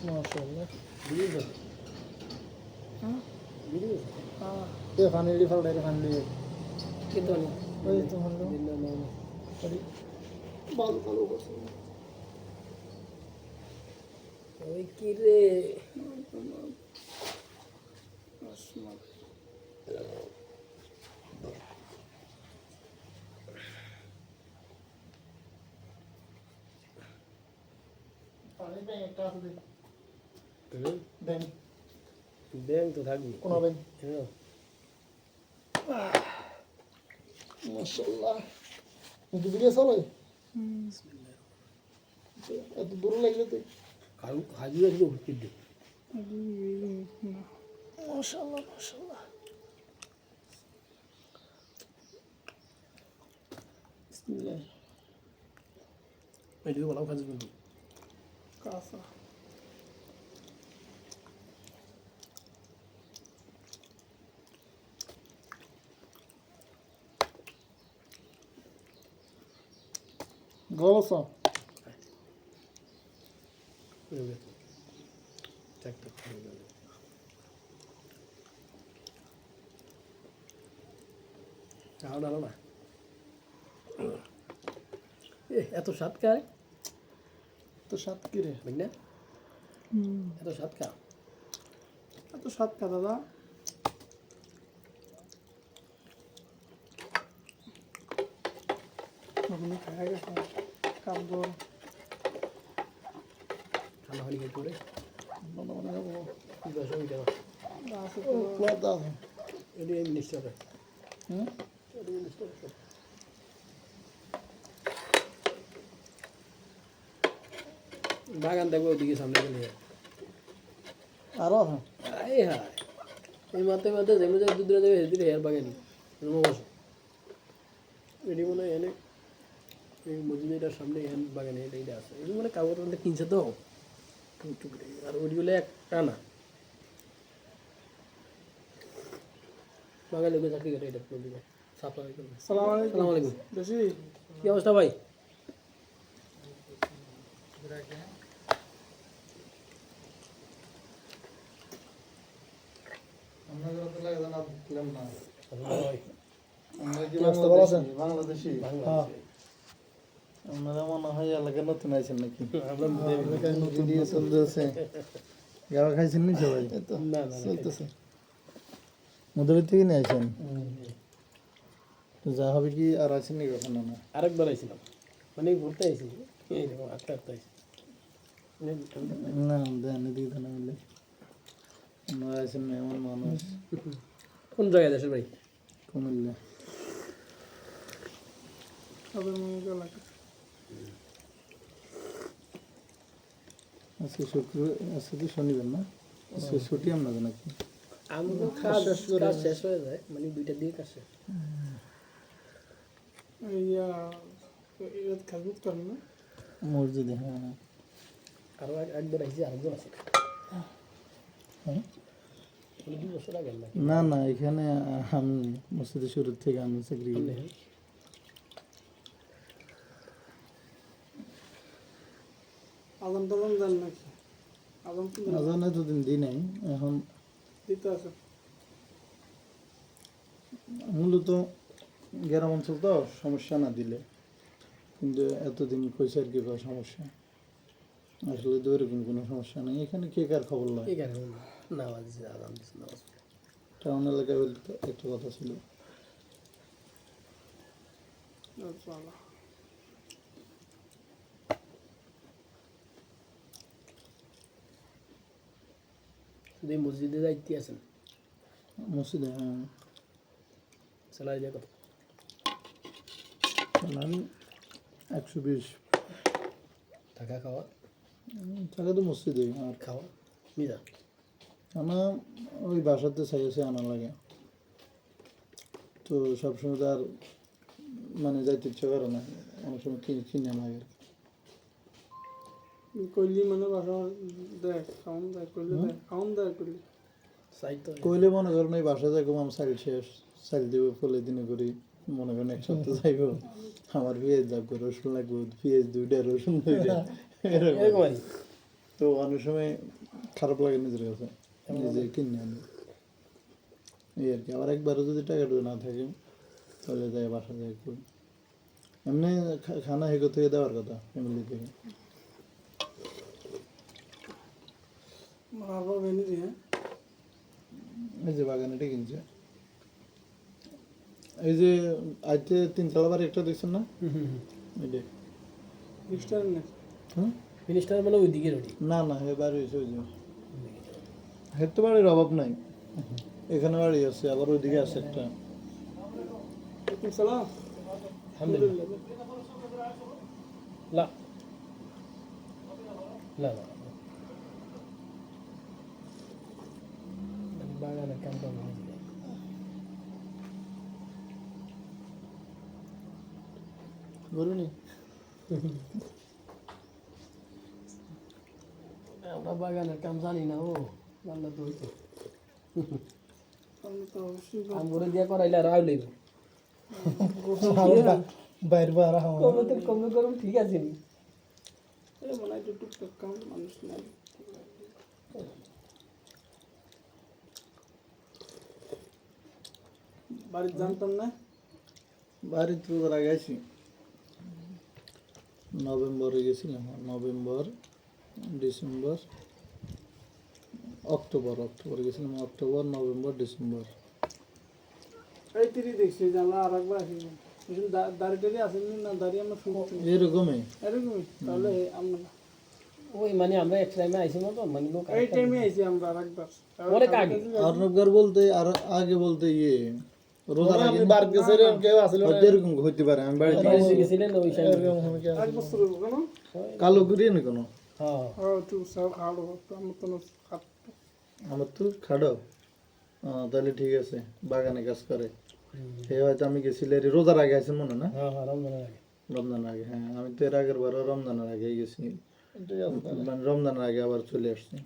মাশাআল্লাহ ভিডিও হ্যাঁ video a funny লি ফাল ডাইরে ফানি লি কিন্তু ওই তো হলো না না না সরি ভালো ভালো করছে ওই কি রে পানি ব্যাং একটা আছে দেখ হুম ব্যাং ব্যাংক তো থাকবে কোন ব্যাং হ্যাঁ মাশাআল্লাহ কিন্তু ভিডিও চলে এত দূর লাগলে তুই হাজু আছে তো উঠতে দে মাশাআল্লাহ মাশাআল্লাহ বিসমিল্লাহ এই দিকে বলাও কাজ বন্ধু কাসা গলসা চেক চেক করে দাও খাও ডালো না এত স্বাদ খায় তো সাত কি রে বুঝ না এত স্বাদ খা এত সাত কা দাদা আপনি খায় গেছে কাপ দোর ঠান্ডা হয়ে গেছে করে মনে মনে যাবো কি দশ মিনিট আছে তো প্লেট দাও এটি মিনিস্টার হুম এটি মিনিস্টার বাগান দেখবো ওদিকে সামনে গেলে আরো আছে আয় হায় এই মাথায় মাথায় যেমন যাই দুধ দেবে সেদিকে হেয়ার বাগানি বসো এটি মনে হয় এনে এই মসজিদের সামনে হ্যান বাগানে এটা আছে এটি মানে কাগজ মধ্যে কিনছে তো আর ওইগুলো একটা না বাগান লোকের চাকরি করে এটা মসজিদে সাফা সালাম সালাম আলাইকুম বেশি কি অবস্থা ভাই আমরা তো লাগে জানা দিলাম না ভাই আমরা কি কি অবস্থা, ভালো আছেন? বাংলাদেশি বাংলা আপনারা মনে হয় এলাকায় নতুন আছেন নাকি আমরা এলাকায় নতুন ভিডিও চলতেছে গাওয়া খাইছেন নি সবাই না না চলতেছে মধ্যবিত্ত থেকে নিয়ে আসেন তো যা হবে কি আর আছেন নাকি কখনো না আরেকবার আইছিলাম মানে ঘুরতে আইছি এইরকম আটটা আটটা আইছি না দেন এদিকে দেন বললে আমরা আছেন মেহমান মানুষ কোন জায়গায় দেশের ভাই কুমিল্লা আজকে শুক্র আজকে তো শনিবার না আজকে ছুটি আপনাদের নাকি আমি কাজ শেষ হয়ে যায় মানে দুইটার দিকে কাজ শেষ মসজিদে হ্যাঁ আরো একবার আইছি আরেকজন আছে হ্যাঁ মানে 2 বছর আগে না না না এখানে আমি মসজিদের শুরুর থেকে আমি চাকরি করি আজান টাজান দেন নাকি আজান কি আজান এতদিন দিই নাই এখন দিতে আছে মূলত গ্রাম অঞ্চল তো সমস্যা না দিলে কিন্তু এতদিন কইছে আর কি বা সমস্যা আসলে তো এরকম কোনো সমস্যা নেই এখানে কে কার খবর লয় এই কারণে নামাজ আজান দিছে নামাজ টাউন এলাকায় বলতে একটা কথা ছিল চলো শুধু এই মসজিদে যাইতে আছেন মসজিদে হ্যাঁ স্যালারি দিয়ে কত আমি 120 থাকা খাওয়া টাকা তো মসজিদে আর খাওয়া মিজা আমার ওই বাসাতে চাইছে আনা লাগে তো সবসময় তো আর মানে যাইতে ইচ্ছা করে না অনেক সময় কিনে লাগে কইলি মানে বাসা দেখ খাউন দেখ কইলি দেখ খাউন দেখ কইলি সাইতো কইলে মনে করেন ওই বাসা যাই আমার সাইল শেষ সাইল দেবো ফলে দিনে করি মনে করেন এক সপ্তাহ যাইব আমার পেঁয়াজ লাগবে রসুন লাগবে পেঁয়াজ 2টা রসুন 2টা এরকম এরকম আর কি। তো অনেক সময় খারাপ লাগে নিজের কাছে নিজে কিনে আনি এই আর কি। আবার একবারও যদি টাকা টুকু না থাকে তাহলে যাই বাসা যায় একটু এমনি খানা হেগো থেকে দেওয়ার কথা ফ্যামিলি থেকে। আবার ভেনি দিয়ে এই যে বাগানে এটা কিনছে এই যে আজকে 3 তলা বাড়ি একটা দেখছেন না এটা মিস্টার না হুম মিনিস্টার মানে ওই দিকে রোডি না না হে বাড়ি হয়েছে ওই যে হের তো বাড়ির অভাব নাই এখানে বাড়ি আছে আবার ওইদিকে আছে একটা ওয়ালাইকুম সালাম আলহামদুলিল্লাহ লা না না বাগানের কাম কাম হয় বলুনি আমরা বাগানের কাম জানি না ও জানলে তো হইতো আমি তো অবশ্যই কাম করে দিয়া করাইলে আর আইলেই বাইরে বাড়া হওয়া কমে তো কমে করুন ঠিক আছে নি মনে হয় একটু টুকটাক কাম মানুষ নাই বাড়ি জানতাম না বাড়ি তো আগে আছি নভেম্বরে গেছিলাম নভেম্বর ডিসেম্বর অক্টোবর গেছিলাম অক্টোবর নভেম্বর ডিসেম্বর এই তিরি দেখছি যে আমরা আর একবার আসি দাঁড়িয়ে আসেন না দাঁড়িয়ে আমরা ফিরছি এরকমই এরকমই তাহলে আমরা ওই মানে আমরা এক টাইমে আইছি মতো মানে লোক এই টাইমে আইছি আমরা আর একবার অনেক আগে অর্ণবগার বলতে আর আগে বলতে ইয়ে রোজার আগে হয়তো এরকম হইতে পারে আমি বাড়িতে গেছিলেন ওই সময় এক বছর হইব কেন কালো করিয়ে না কোনো হ্যাঁ একটু সব খাওয়ালো আমার তো খাট আমার তো খাড়ো তাহলে ঠিক আছে বাগানে কাজ করে সে হয়তো আমি গেছিল রোজার আগে আছেন মনে না হ্যাঁ রমজানের আগে রমজানের আগে হ্যাঁ আমি তো এর আগের বারও রমজানের আগে গেছি মানে রমজানের আগে আবার চলে আসছি